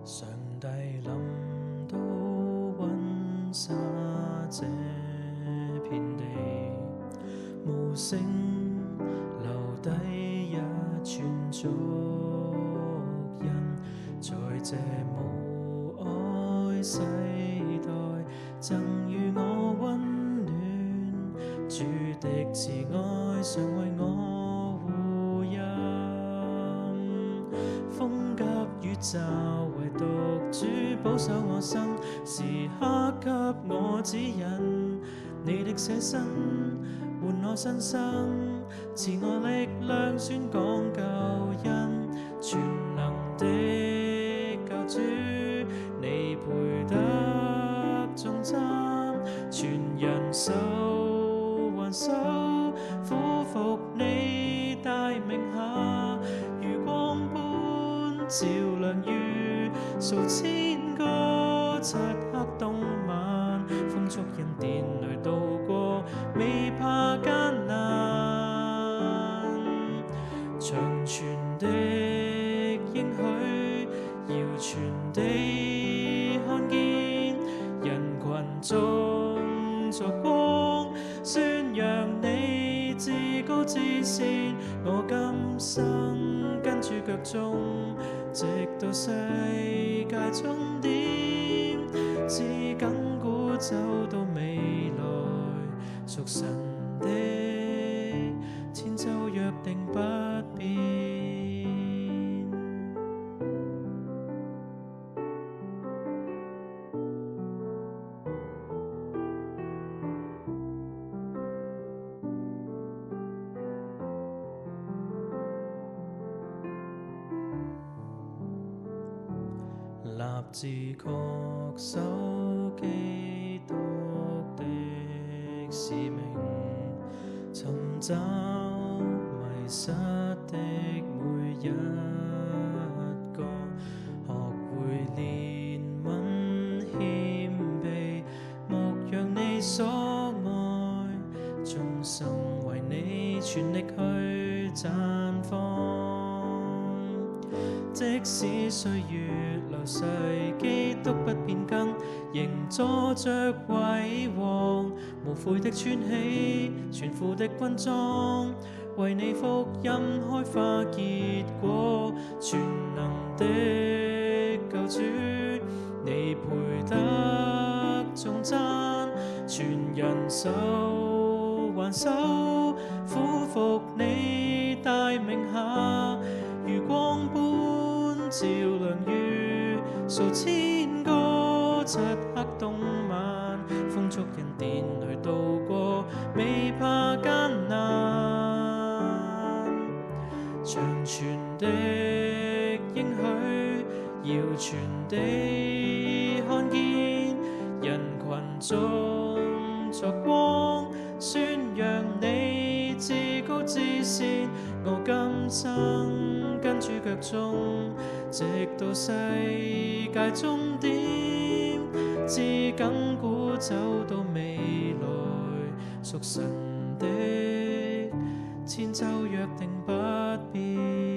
上帝臨到溫莎這片地，無聲留低一串足印，在這無愛世代，贈予我溫暖，主的慈愛常為我護蔭。風急雨驟，唯獨主保守我心，時刻給我指引。你的捨身換我新生，賜我力量宣講救恩。全能的救主，你配得頌讚，全人手還手，俯伏你大名下，如光般照亮於數千個漆黑冬晚，風速恩典裏度過，未怕艱難。長存的應許，遙傳地看見，人群中作光，宣揚你至高至善。我今生跟主腳蹤，直到世界終點，至亙古走到未來，屬神的千秋約定不變。立志恪守基督的使命，尋找迷失的每一個，學會憐憫謙卑，牧養你所愛，忠心為你全力去綻放。即使歲月流逝，基督不變更，仍坐着為王，無悔的穿起全副的軍裝，為你福音開花結果。全能的救主，你配得頌讚，全人手還手，俯伏你大名下，如光般照亮於數千個漆黑冬晚，風速恩典裏度過，未怕艱難。長存的應許，遙傳地看見，人群中作光，宣揚你至高至善。我今生跟主腳蹤，直到世界終點，至亙古走到未來，屬神的千秋約定不變。